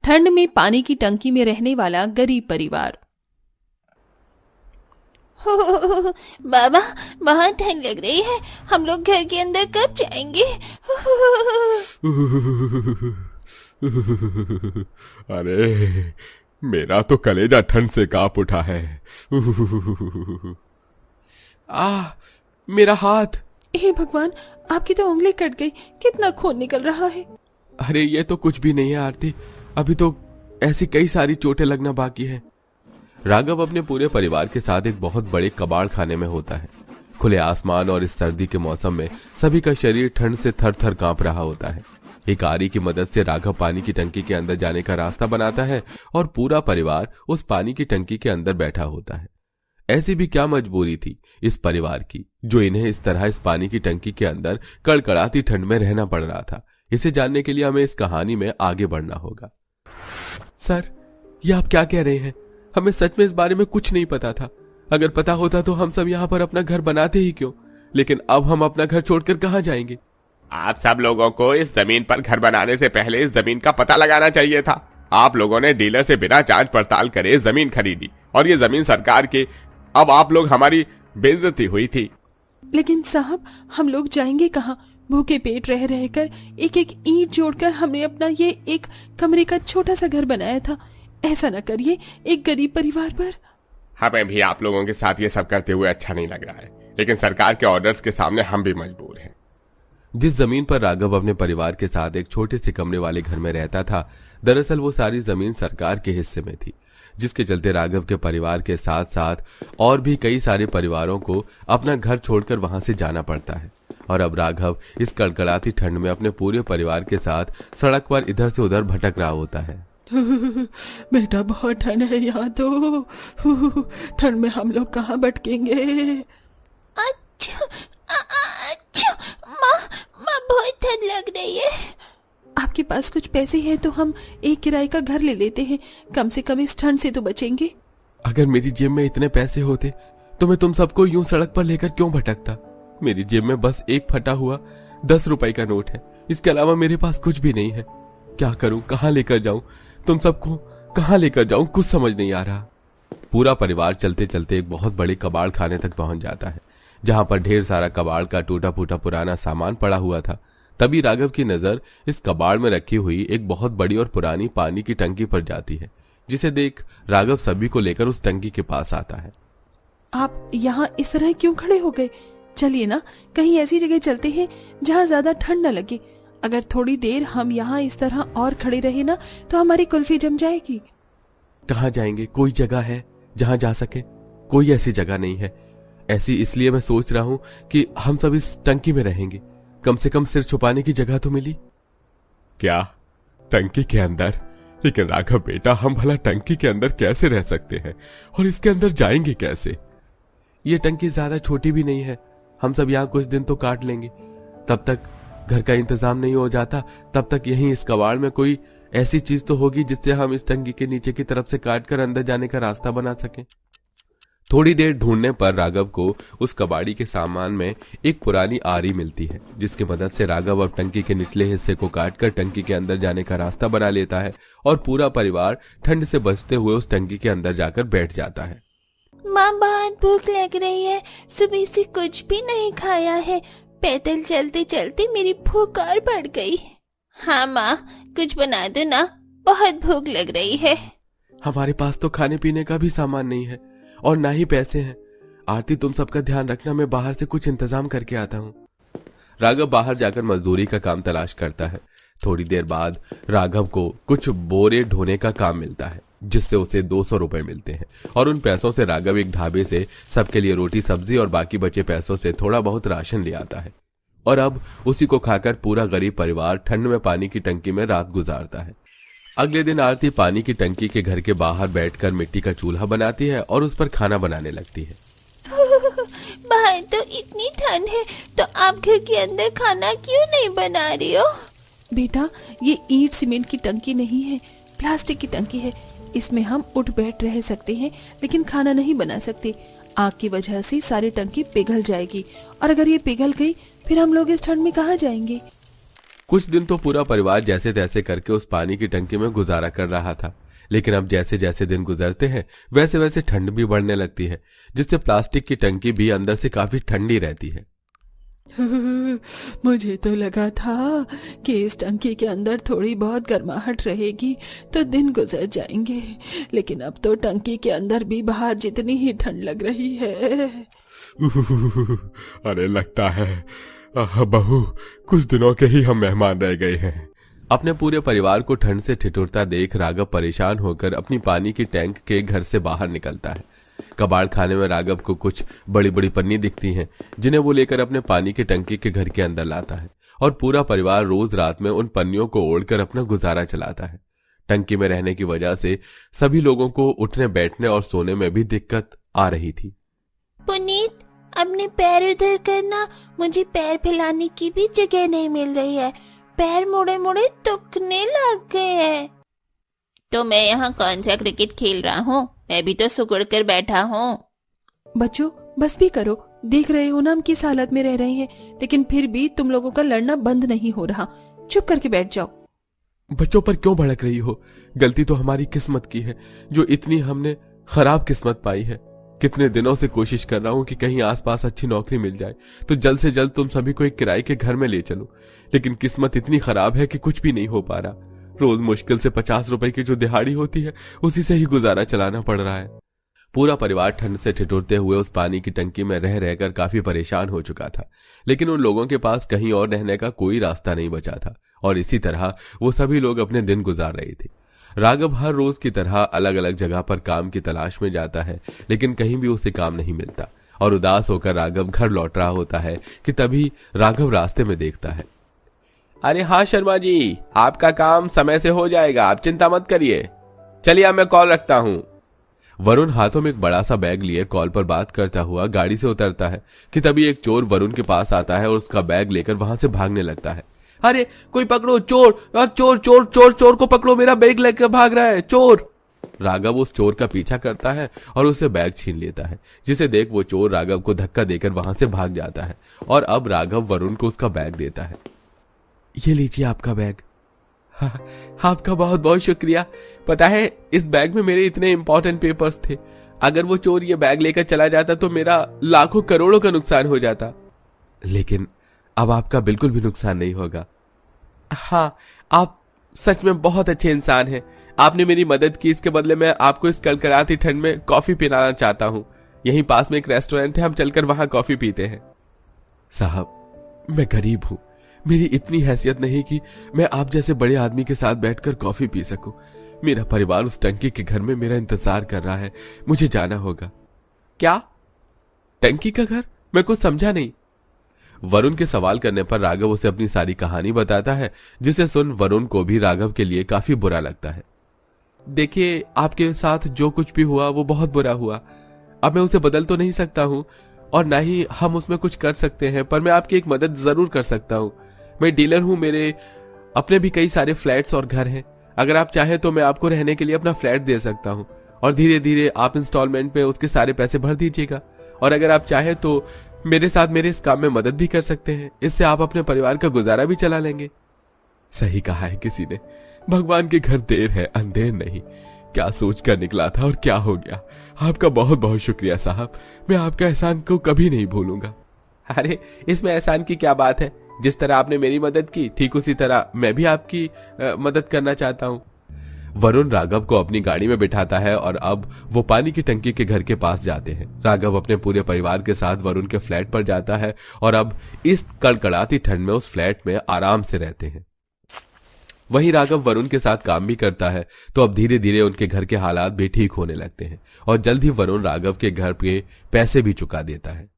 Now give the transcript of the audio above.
ठंड में पानी की टंकी में रहने वाला गरीब परिवार। बाबा, बहुत ठंड लग रही है, हम लोग घर के अंदर कब जाएंगे? अरे मेरा तो कलेजा ठंड से कांप उठा है। मेरा हाथ। हे भगवान, आपकी तो उंगली कट गई, कितना खून निकल रहा है। अरे ये तो कुछ भी नहीं है आरती, अभी तो ऐसी कई सारी चोटें लगना बाकी है। राघव अपने पूरे परिवार के साथ एक बहुत बड़े कबाड़ खाने में होता है। खुले आसमान और इस सर्दी के मौसम में सभी का शरीर ठंड से थर थर कांप रहा होता है। एक आरी की मदद से राघव पानी की टंकी के अंदर जाने का रास्ता बनाता है और पूरा परिवार उस पानी की टंकी के अंदर बैठा होता है। ऐसी भी क्या मजबूरी थी इस परिवार की जो इन्हें इस तरह इस पानी की टंकी के अंदर कड़कड़ाती ठंड में रहना पड़ रहा था। इसे जानने के लिए हमें इस कहानी में आगे बढ़ना होगा। सर, ये आप क्या कह रहे हैं? हमें सच में इस बारे में कुछ नहीं पता था। अगर पता होता तो हम सब यहाँ पर अपना घर बनाते ही क्यों? लेकिन अब हम अपना घर छोड़कर कहाँ जाएंगे? आप सब लोगों को इस जमीन पर घर बनाने से पहले इस जमीन का पता लगाना चाहिए था। आप लोगों ने डीलर से बिना जांच पड़ताल करे जमीन खरीदी और ये जमीन सरकार की। अब आप लोग हमारी बेइज्जती हुई थी। लेकिन साहब, हम लोग जाएंगे कहाँ? भूखे पेट रह रहकर एक एक ईंट जोड़कर हमने अपना ये एक कमरे का छोटा सा घर बनाया था। ऐसा न करिए एक गरीब परिवार पर। हमें भी आप लोगों के साथ ये सब करते हुए अच्छा नहीं लग रहा है, लेकिन सरकार के ऑर्डर्स के सामने हम भी मजबूर हैं। जिस जमीन पर राघव अपने परिवार के साथ एक छोटे से कमरे वाले घर में रहता था, दरअसल वो सारी जमीन सरकार के हिस्से में थी, जिसके चलते राघव के परिवार के साथ साथ और भी कई सारे परिवारों को अपना घर छोड़कर वहां से जाना पड़ता है। और अब राघव इस कड़कड़ाती ठंड में अपने पूरे परिवार के साथ सड़क पर इधर से उधर भटक रहा होता है। बेटा, बहुत ठंड है यहाँ तो। ठंड में हम लोग कहाँ भटकेंगे? अच्छा, अच्छा, माँ बहुत ठंड लग रही है। आपके पास कुछ पैसे हैं तो हम एक किराए का घर ले लेते हैं, कम से कम इस ठंड से तो बचेंगे। अगर मेरी जेब में इतने पैसे होते तो मैं तुम सबको यूं सड़क पर लेकर क्यों भटकता? मेरी जेब में बस एक फटा हुआ 10 रुपए का नोट है, इसके अलावा मेरे पास कुछ भी नहीं है। क्या करूं, कहां लेकर जाऊं? तुम सबको कहां लेकर जाऊं, कुछ समझ नहीं आ रहा। पूरा परिवार चलते चलते एक बहुत बड़े कबाड़ खाने तक पहुंच जाता है, जहां पर ढेर सारा कबाड़ का टूटा फूटा पुराना सामान पड़ा हुआ था। तभी राघव की नजर इस कबाड़ में रखी हुई एक बहुत बड़ी और पुरानी पानी की टंकी पर जाती है, जिसे देख राघव सभी को लेकर उस टंकी के पास आता है। आप यहाँ इस तरह क्यों खड़े हो गए? चलिए ना, कहीं ऐसी जगह चलते हैं जहाँ ज्यादा ठंड न लगे। अगर थोड़ी देर हम यहाँ इस तरह और खड़े रहे ना तो हमारी कुल्फी जम जाएगी। कहाँ जाएंगे? कोई जगह है जहाँ जा सके? कोई ऐसी जगह नहीं है। ऐसी इसलिए मैं सोच रहा हूँ कि हम सब इस टंकी में रहेंगे, कम से कम सिर छुपाने की जगह तो मिली। क्या टंकी के अंदर? लेकिन राघव बेटा, हम भला टंकी के अंदर कैसे रह सकते हैं और इसके अंदर जाएंगे कैसे? ये टंकी ज्यादा छोटी भी नहीं है, हम सब यहाँ कुछ दिन तो काट लेंगे। तब तक घर का इंतजाम नहीं हो जाता, तब तक यहीं इस कबाड़ में कोई ऐसी चीज तो होगी जिससे हम इस टंकी के नीचे की तरफ से काटकर अंदर जाने का रास्ता बना सकें। थोड़ी देर ढूंढने पर राघव को उस कबाड़ी के सामान में एक पुरानी आरी मिलती है, जिसकी मदद से राघव अब टंकी के निचले हिस्से को काटकर टंकी के अंदर जाने का रास्ता बना लेता है और पूरा परिवार ठंड से बचते हुए उस टंकी के अंदर जाकर बैठ जाता है। माँ, बहुत भूख लग रही है, सुबह से कुछ भी नहीं खाया है। पैदल चलते चलते मेरी भूख और बढ़ गई। हाँ माँ, कुछ बना दो ना, बहुत भूख लग रही है। हमारे पास तो खाने पीने का भी सामान नहीं है और ना ही पैसे हैं। आरती, तुम सबका ध्यान रखना, मैं बाहर से कुछ इंतजाम करके आता हूँ। राघव बाहर जाकर मजदूरी का काम तलाश करता है। थोड़ी देर बाद राघव को कुछ बोरे ढोने का काम मिलता है, जिससे उसे 200 रुपए मिलते हैं और उन पैसों से राघव एक ढाबे से सबके लिए रोटी सब्जी और बाकी बचे पैसों से थोड़ा बहुत राशन ले आता है। और अब उसी को खाकर पूरा गरीब परिवार ठंड में पानी की टंकी में रात गुजारता है। अगले दिन आरती पानी की टंकी के घर के बाहर बैठकर मिट्टी का चूल्हा बनाती है और उस पर खाना बनाने लगती है। बाहर तो इतनी ठंड है, तो आप घर के अंदर खाना क्यों नहीं बना रही हो? बेटा, ये ईंट सीमेंट की टंकी नहीं है, प्लास्टिक की टंकी है। इसमें हम उठ बैठ रह सकते हैं, लेकिन खाना नहीं बना सकते। आग की वजह से सारी टंकी पिघल जाएगी और अगर ये पिघल गई फिर हम लोग इस ठंड में कहाँ जाएंगे? कुछ दिन तो पूरा परिवार जैसे तैसे करके उस पानी की टंकी में गुजारा कर रहा था, लेकिन अब जैसे जैसे दिन गुजरते हैं वैसे वैसे ठंड भी बढ़ने लगती है, जिससे प्लास्टिक की टंकी भी अंदर से काफी ठंडी रहती है। मुझे तो लगा था कि इस टंकी के अंदर थोड़ी बहुत गर्माहट रहेगी तो दिन गुजर जाएंगे, लेकिन अब तो टंकी के अंदर भी बाहर जितनी ही ठंड लग रही है। अरे लगता है बहू कुछ दिनों के ही हम मेहमान रह गए हैं। अपने पूरे परिवार को ठंड से ठिठुरता देख राघव परेशान होकर अपनी पानी की टैंक के घर से बाहर निकलता है। कबाड़ खाने में राघव को कुछ बड़ी बड़ी पन्नी दिखती हैं, जिन्हें वो लेकर अपने पानी की टंकी के घर के अंदर लाता है और पूरा परिवार रोज रात में उन पन्नियों को ओढ़कर अपना गुजारा चलाता है। टंकी में रहने की वजह से सभी लोगों को उठने बैठने और सोने में भी दिक्कत आ रही थी। पुनीत, अपने पैर उधर करना, मुझे पैर फैलाने की भी जगह नहीं मिल रही है, पैर मुड़े मुड़े दुखने लग गए हैं। तो मैं यहाँ कौन सा क्रिकेट खेल रहा हूँ, मैं भी तो सुकुड़ कर बैठा हूँ। बच्चों बस भी करो, देख रहे हो ना हम किस हालत में रह रहे हैं, लेकिन फिर भी तुम लोगों का लड़ना बंद नहीं हो रहा। चुप करके बैठ जाओ। बच्चों पर क्यों भड़क रही हो? गलती तो हमारी किस्मत की है, जो इतनी हमने खराब किस्मत पाई है। कितने दिनों से कोशिश कर रहा हूं कि कहीं आसपास अच्छी नौकरी मिल जाए तो जल्द से जल्द तुम सभी को एक किराए के घर में ले चलूं, लेकिन किस्मत इतनी खराब है कि कुछ भी नहीं हो पा रहा। रोज मुश्किल से 50 रुपए की जो दिहाड़ी होती है उसी से ही गुजारा चलाना पड़ रहा है। पूरा परिवार ठंड से ठिठुरते हुए उस पानी की टंकी में रह रहकर काफी परेशान हो चुका था, लेकिन उन लोगों के पास कहीं और रहने का कोई रास्ता नहीं बचा था और इसी तरह वो सभी लोग अपने दिन गुजार रहे थे। राघव हर रोज की तरह अलग अलग जगह पर काम की तलाश में जाता है, लेकिन कहीं भी उसे काम नहीं मिलता और उदास होकर राघव घर लौट रहा होता है कि तभी राघव रास्ते में देखता है। अरे हाँ शर्मा जी, आपका काम समय से हो जाएगा, आप चिंता मत करिए। चलिए अब मैं कॉल रखता हूँ। वरुण हाथों में एक बड़ा सा बैग लिए कॉल पर बात करता हुआ गाड़ी से उतरता है कि तभी एक चोर वरुण के पास आता है और उसका बैग लेकर वहां से भागने लगता है। अरे कोई पकड़ो, चोर चोर चोर चोर चोर को पकड़ो, मेरा बैग लेकर भाग रहा है चोर। राघव उस चोर का पीछा करता है और उससे बैग छीन लेता है, जिसे देख वो चोर राघव को धक्का देकर वहां से भाग जाता है और अब राघव वरुण को उसका बैग देता है। ये लीजिए आपका बैग। आपका बहुत बहुत शुक्रिया। पता है इस बैग में मेरे इतने इंपॉर्टेंट पेपर्स थे, अगर वो चोर ये बैग लेकर चला जाता तो मेरा लाखों करोड़ों का नुकसान हो जाता। लेकिन अब आपका बिल्कुल भी नुकसान नहीं होगा। हाँ, आप सच में बहुत अच्छे इंसान हैं। आपने मेरी मदद की, इसके बदले मैं आपको इस कड़कड़ाती ठंड में कॉफी पिलाना चाहता हूँ। यहीं पास में एक रेस्टोरेंट है, हम चलकर वहां कॉफी पीते हैं। साहब मैं गरीब हूँ, मेरी इतनी हैसियत नहीं कि मैं आप जैसे बड़े आदमी के साथ बैठकर कॉफी पी सकूं। मेरा परिवार उस टंकी के घर में मेरा इंतजार कर रहा है, मुझे जाना होगा। क्या टंकी का घर? मैं कुछ समझा नहीं। वरुण के सवाल करने पर राघव उसे अपनी सारी कहानी बताता है, जिसे सुन वरुण को भी राघव के लिए काफी बुरा लगता है। देखिए, आपके साथ जो कुछ भी हुआ वो बहुत बुरा हुआ। अब मैं उसे बदल तो नहीं सकता हूँ और ना ही हम उसमें कुछ कर सकते हैं, पर मैं आपकी एक मदद जरूर कर सकता हूँ। मैं डीलर हूँ, मेरे अपने भी कई सारे फ्लैट्स और घर हैं। अगर आप चाहें तो मैं आपको रहने के लिए अपना फ्लैट दे सकता हूँ और धीरे धीरे आप इंस्टॉलमेंट में उसके सारे पैसे भर दीजिएगा। और अगर आप चाहें तो मेरे साथ मेरे इस काम में मदद भी कर सकते हैं, इससे आप अपने परिवार का गुजारा भी चला लेंगे। सही कहा है किसी ने, भगवान के घर देर है अंधेर नहीं। क्या सोच कर निकला था और क्या हो गया। आपका बहुत बहुत शुक्रिया साहब, मैं आपका एहसान को कभी नहीं भूलूंगा। अरे इसमें एहसान की क्या बात है, जिस तरह आपने मेरी मदद की ठीक उसी तरह मैं भी आपकी मदद करना चाहता हूँ। वरुण राघव को अपनी गाड़ी में बिठाता है और अब वो पानी की टंकी के घर के पास जाते हैं। राघव अपने पूरे परिवार के साथ वरुण के फ्लैट पर जाता है और अब इस कड़कड़ाती ठंड में उस फ्लैट में आराम से रहते हैं। वहीं राघव वरुण के साथ काम भी करता है, तो अब धीरे धीरे उनके घर के हालात भी ठीक होने लगते हैं और जल्द ही वरुण राघव के घर पे पैसे भी चुका देता है।